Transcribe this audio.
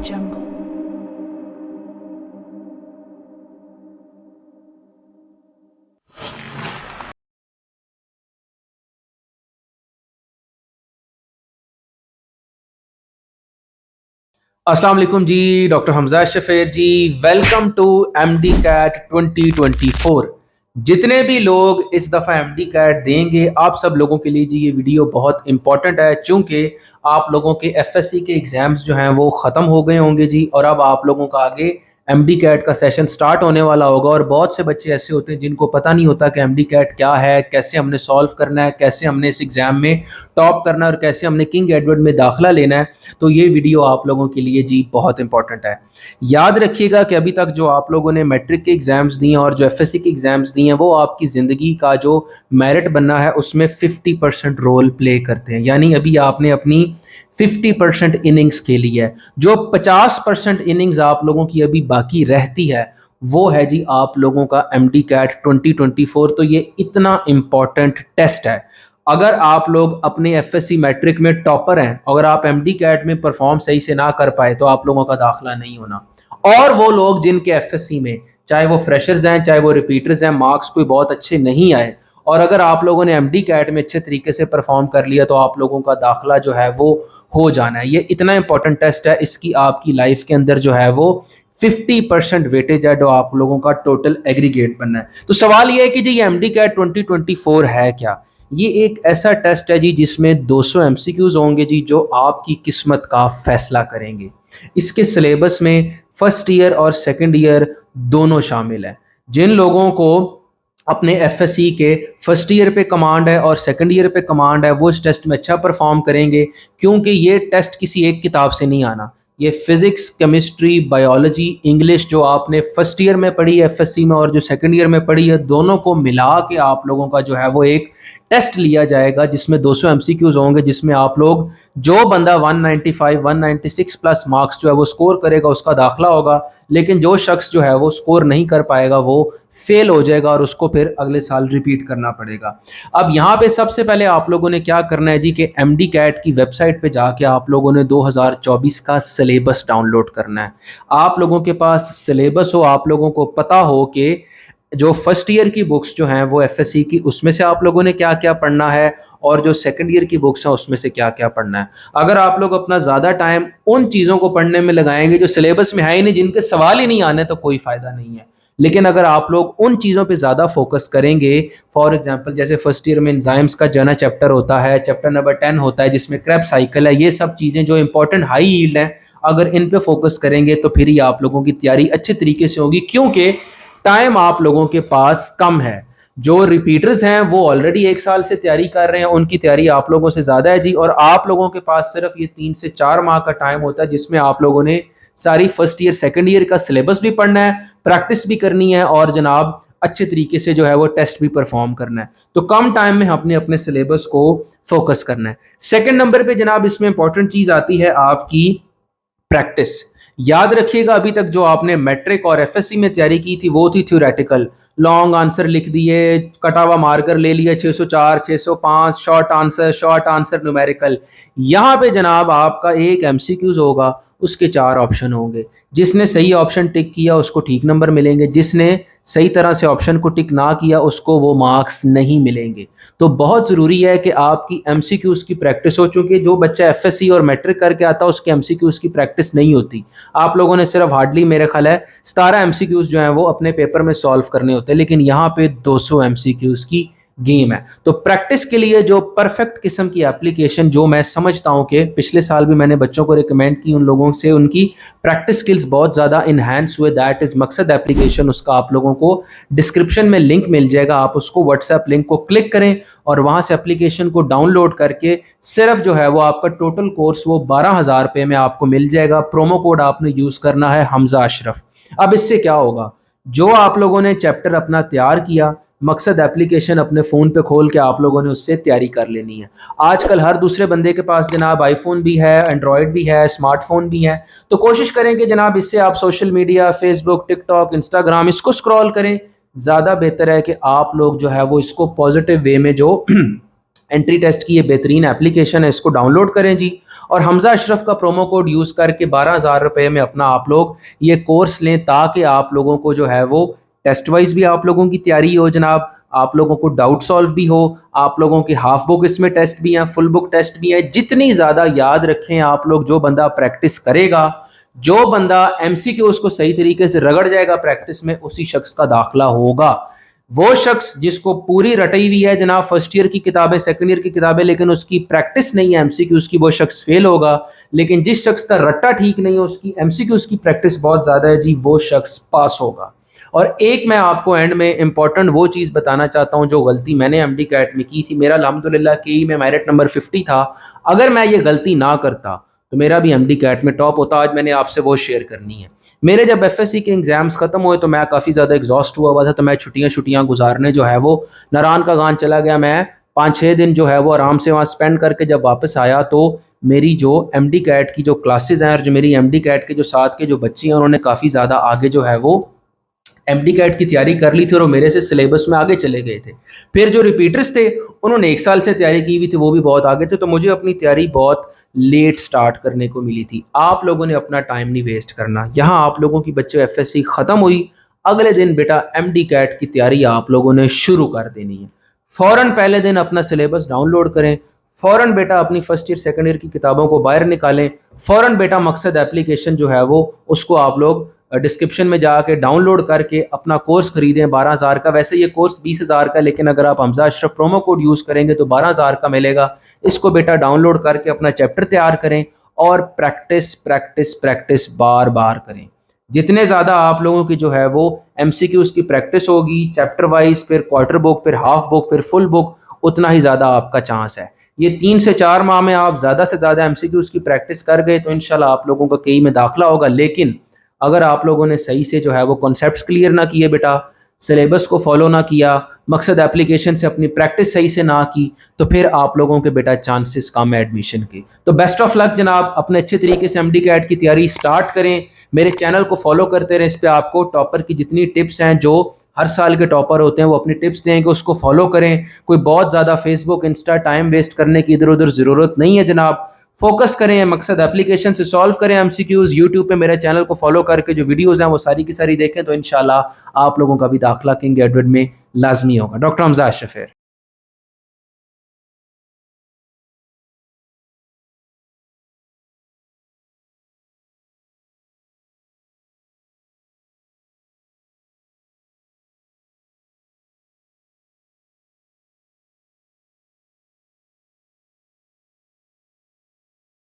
jungle. अस्सलाम वालेकुम जी। Doctor Hamza Shafer ji, welcome to MD CAT 2024। जितने भी लोग इस दफ़ा एमडी कैट देंगे, आप सब लोगों के लिए जी ये वीडियो बहुत इंपॉर्टेंट है, चूँकि आप लोगों के एफएससी के एग्ज़ाम्स जो हैं वो ख़त्म हो गए होंगे जी, और अब आप लोगों का आगे एमडी कैट का सेशन स्टार्ट होने वाला होगा। और बहुत से बच्चे ऐसे होते हैं जिनको पता नहीं होता कि एमडी कैट क्या है, कैसे हमने सॉल्व करना है, कैसे हमने इस एग्ज़ाम में टॉप करना है और कैसे हमने किंग एडवर्ड में दाखिला लेना है। तो ये वीडियो आप लोगों के लिए जी बहुत इंपॉर्टेंट है। याद रखिएगा कि अभी तक जो आप लोगों ने मैट्रिक के एग्ज़ाम्स दिए हैं और जो एफएससी के एग्ज़ाम्स दिए हैं, वो आपकी ज़िंदगी का जो मेरिट बनना है उसमें 50% रोल प्ले करते हैं। यानी अभी आपने अपनी 50% इनिंग्स खेली है। जो 50% इनिंग्स आप लोगों की अभी बाकी रहती है वो है जी आप लोगों का एमडी कैट 2024। तो ये इतना इम्पॉर्टेंट टेस्ट है। अगर आप लोग अपने एफएससी मैट्रिक में टॉपर हैं, अगर आप एमडी कैट में परफॉर्म सही से ना कर पाए तो आप लोगों का दाखिला नहीं होना। और वो लोग जिनके एफएससी में, चाहे वो फ्रेशर्स हैं चाहे वो रिपीटर्स हैं, मार्क्स कोई बहुत अच्छे नहीं आए, और अगर आप लोगों ने एमडी कैट में अच्छे तरीके से परफॉर्म कर लिया तो आप लोगों का दाखिला जो है वो हो जाना है। ये इतना इंपॉर्टेंट टेस्ट है, इसकी आपकी लाइफ के अंदर जो है वो 50% वेटेज है जो आप लोगों का टोटल एग्रीगेट बनना है। तो सवाल ये है कि जी ये एमडी कैट 2024 है क्या? ये एक ऐसा टेस्ट है जी जिसमें 200 एमसीक्यूज होंगे जी, जो आपकी किस्मत का फैसला करेंगे। इसके सिलेबस में फर्स्ट ईयर और सेकंड ईयर दोनों शामिल है। जिन लोगों को अपने एफएससी के फर्स्ट ईयर पे कमांड है और सेकंड ईयर पे कमांड है, वो इस टेस्ट में अच्छा परफॉर्म करेंगे, क्योंकि ये टेस्ट किसी एक किताब से नहीं आना। ये फिजिक्स, केमिस्ट्री, बायोलॉजी, इंग्लिश जो आपने फर्स्ट ईयर में पढ़ी है एफएससी में और जो सेकंड ईयर में पढ़ी है, दोनों को मिला के आप लोगों का जो है वो एक टेस्ट लिया जाएगा जिसमें 200 एमसीक्यूज होंगे, जिसमें आप लोग, जो बंदा 195 196 प्लस मार्क्स जो है वो स्कोर करेगा उसका दाखिला होगा, लेकिन जो शख्स जो है वो स्कोर नहीं कर पाएगा वो फेल हो जाएगा और उसको फिर अगले साल रिपीट करना पड़ेगा। अब यहाँ पे सबसे पहले आप लोगों ने क्या करना है जी कि एमडी कैट की वेबसाइट पे जाके आप लोगों ने 2024 का सिलेबस डाउनलोड करना है। आप लोगों के पास सिलेबस हो, आप लोगों को पता हो कि जो फर्स्ट ईयर की बुक्स जो हैं वो एफएससी की, उसमें से आप लोगों ने क्या क्या पढ़ना है, और जो सेकंड ईयर की बुक्स हैं उसमें से क्या क्या पढ़ना है। अगर आप लोग अपना ज़्यादा टाइम उन चीज़ों को पढ़ने में लगाएंगे जो सिलेबस में है ही नहीं, जिनके सवाल ही नहीं आने, तो कोई फ़ायदा नहीं है। लेकिन अगर आप लोग उन चीज़ों पे ज़्यादा फोकस करेंगे, फॉर एग्जांपल जैसे फर्स्ट ईयर में एंजाइम्स का जो है ना चैप्टर होता है, चैप्टर नंबर 10 होता है जिसमें क्रेब्स साइकिल है, ये सब चीज़ें जो इंपॉर्टेंट हाई यील्ड हैं, अगर इन पे फोकस करेंगे तो फिर ही आप लोगों की तैयारी अच्छे तरीके से होगी, क्योंकि टाइम आप लोगों के पास कम है। जो रिपीटर्स हैं वो ऑलरेडी एक साल से तैयारी कर रहे हैं, उनकी तैयारी आप लोगों से ज़्यादा है जी, और आप लोगों के पास सिर्फ ये 3 से 4 माह का टाइम होता है जिसमें आप लोगों ने सारी फर्स्ट ईयर सेकंड ईयर का सिलेबस भी पढ़ना है, प्रैक्टिस भी करनी है, और जनाब अच्छे तरीके से जो है वो टेस्ट भी परफॉर्म करना है। तो कम टाइम में हमने अपने सिलेबस को फोकस करना है। सेकंड नंबर पे जनाब इसमें इंपॉर्टेंट चीज़ आती है आपकी प्रैक्टिस। याद रखिएगा, अभी तक जो आपने मैट्रिक और एफएससी में तैयारी की थी वो थी थ्योरेटिकल, लॉन्ग आंसर लिख दिए, कटा हुआ मार्कर ले लिया, 604 605, शॉर्ट आंसर न्यूमेरिकल। यहाँ पे जनाब आपका एक एमसीक्यूज होगा, उसके 4 ऑप्शन होंगे। जिसने सही ऑप्शन टिक किया उसको ठीक नंबर मिलेंगे, जिसने सही तरह से ऑप्शन को टिक ना किया उसको वो मार्क्स नहीं मिलेंगे। तो बहुत ज़रूरी है कि आपकी एमसीक्यूज़ की प्रैक्टिस हो, चूँकि जो बच्चा एफएससी और मैट्रिक करके आता है उसके एमसीक्यूज़ की प्रैक्टिस नहीं होती। आप लोगों ने सिर्फ हार्डली मेरे ख्याल है 17 एमसीक्यूज़ जो हैं वो अपने पेपर में सॉल्व करने होते हैं, लेकिन यहाँ पे 200 एमसीक्यूज़ की गेम है। तो प्रैक्टिस के लिए जो परफेक्ट किस्म की एप्लीकेशन, जो मैं समझता हूँ कि पिछले साल भी मैंने बच्चों को रिकमेंड की, उन लोगों से उनकी प्रैक्टिस स्किल्स बहुत ज़्यादा इन्हांस हुए, दैट इज़ मकसद एप्लीकेशन। उसका आप लोगों को डिस्क्रिप्शन में लिंक मिल जाएगा, आप उसको व्हाट्सएप लिंक को क्लिक करें और वहाँ से एप्लीकेशन को डाउनलोड करके सिर्फ जो है वो आपका टोटल कोर्स वो 12,000 रुपये में आपको मिल जाएगा। प्रोमो कोड आपने यूज़ करना है हमजा अशरफ। अब इससे क्या होगा, जो आप लोगों ने चैप्टर अपना तैयार किया, मकसद एप्लीकेशन अपने फ़ोन पे खोल के आप लोगों ने उससे तैयारी कर लेनी है। आजकल हर दूसरे बंदे के पास जनाब आईफोन भी है, एंड्रॉयड भी है, स्मार्टफोन भी है। तो कोशिश करेंगे जनाब इससे आप social media, Facebook, TikTok, Instagram, इसको स्क्रॉल करें। ज़्यादा बेहतर है कि आप लोग जो है वो इसको पॉजिटिव वे में जो एंट्री टेस्ट की ये बेहतरीन एप्लीकेशन है, इसको डाउनलोड करें जी। और हमजा अशरफ का प्रोमो कोड यूज़ करके 12,000 रुपये में अपना आप लोग ये कोर्स लें, ताकि आप लोगों को जो है वो टेस्ट वाइज भी आप लोगों की तैयारी हो जनाब, आप लोगों को डाउट सॉल्व भी हो, आप लोगों की हाफ बुक इसमें टेस्ट भी हैं, फुल बुक टेस्ट भी है। जितनी ज़्यादा याद रखें आप लोग, जो बंदा प्रैक्टिस करेगा, जो बंदा एमसीक्यू उसको सही तरीके से रगड़ जाएगा प्रैक्टिस में, उसी शख्स का दाखिला होगा। वो शख्स जिसको पूरी रटी हुई है जनाब फर्स्ट ईयर की किताबें, सेकंड ईयर की किताबें, लेकिन उसकी प्रैक्टिस नहीं है एमसीक्यूज की, वो शख्स फेल होगा। लेकिन जिस शख्स का रट्टा ठीक नहीं है, उसकी एमसीक्यूज की प्रैक्टिस बहुत ज़्यादा है जी, वो शख्स पास होगा। और एक मैं आपको एंड में इंपॉर्टेंट वो चीज़ बताना चाहता हूँ जो गलती मैंने एमडी कैट में की थी। मेरा अल्हम्दुलिल्लाह केई में मेरिट नंबर 50 था। अगर मैं ये गलती ना करता तो मेरा भी एमडी कैट में टॉप होता। आज मैंने आपसे वो शेयर करनी है। मेरे जब एफएससी के एग्जाम्स खत्म हुए तो मैं काफ़ी ज़्यादा एग्जॉस्ट हुआ था, तो मैं छुट्टियाँ गुजारने जो है वो नारायण का गान चला गया। मैं 5-6 दिन जो है वो आराम से वहाँ स्पेंड करके जब वापस आया तो मेरी जो एमडी कैट की जो क्लासेस हैं और जो मेरी एमडी कैट के जो साथ के जो बच्चे हैं, उन्होंने काफ़ी ज़्यादा आगे जो है वो एमडी कैट की तैयारी कर ली थी और वो मेरे से सिलेबस में आगे चले गए थे। फिर जो रिपीटर्स थे उन्होंने 1 साल से तैयारी की हुई थी, वो भी बहुत आगे थे। तो मुझे अपनी तैयारी बहुत लेट स्टार्ट करने को मिली थी। आप लोगों ने अपना टाइम नहीं वेस्ट करना। यहाँ आप लोगों की बच्चे एफएससी ख़त्म हुई, अगले दिन बेटा एमडी कैट की तैयारी आप लोगों ने शुरू कर देनी है। फ़ौरन पहले दिन अपना सिलेबस डाउनलोड करें, फ़ौरन बेटा अपनी फर्स्ट ईयर सेकंड ईयर की किताबों को बाहर निकालें, फ़ौरन बेटा मकसद एप्लीकेशन जो है वो उसको आप लोग डिस्क्रिप्शन में जाके डाउनलोड करके अपना कोर्स खरीदें 12,000 का। वैसे ये कोर्स 20,000 का, लेकिन अगर आप Hamza Ashraf promo code use करेंगे तो 12,000 का मिलेगा। इसको बेटा डाउनलोड करके अपना चैप्टर तैयार करें और प्रैक्टिस प्रैक्टिस प्रैक्टिस बार बार करें। जितने ज़्यादा आप लोगों की जो है वो एमसीक्यूज़ की प्रैक्टिस होगी, चैप्टर वाइज, फिर क्वार्टर बुक, फिर हाफ बुक, फिर फुल बुक, उतना ही ज़्यादा आपका चांस है। ये 3 से 4 माह में आप ज़्यादा से ज़्यादा एमसीक्यूज़ की प्रैक्टिस कर गए तो इंशाल्लाह आप लोगों का कई में दाखिला होगा। लेकिन अगर आप लोगों ने सही से जो है वो कॉन्सेप्ट्स क्लियर ना किए बेटा, सिलेबस को फॉलो ना किया, मकसद एप्लीकेशन से अपनी प्रैक्टिस सही से ना की, तो फिर आप लोगों के बेटा चांसेस कम है एडमिशन के। तो बेस्ट ऑफ लक जनाब, अपने अच्छे तरीके से एमडी कैट की तैयारी स्टार्ट करें। मेरे चैनल को फॉलो करते रहें, इस पर आपको टॉपर की जितनी टिप्स हैं, जो हर साल के टॉपर होते हैं वो अपनी टिप्स देंगे, उसको फॉलो करें। कोई बहुत ज़्यादा फेसबुक इंस्टा टाइम वेस्ट करने की इधर उधर ज़रूरत नहीं है जनाब। फोकस करें, मकसद एप्लीकेशन से सॉल्व करें एमसीक्यूज। यूट्यूब पे मेरे चैनल को फॉलो करके जो वीडियोस हैं वो सारी की सारी देखें, तो इंशाल्लाह आप लोगों का भी दाखिला किंग एडवर्ड में लाजमी होगा। डॉक्टर हमजा अशरफ।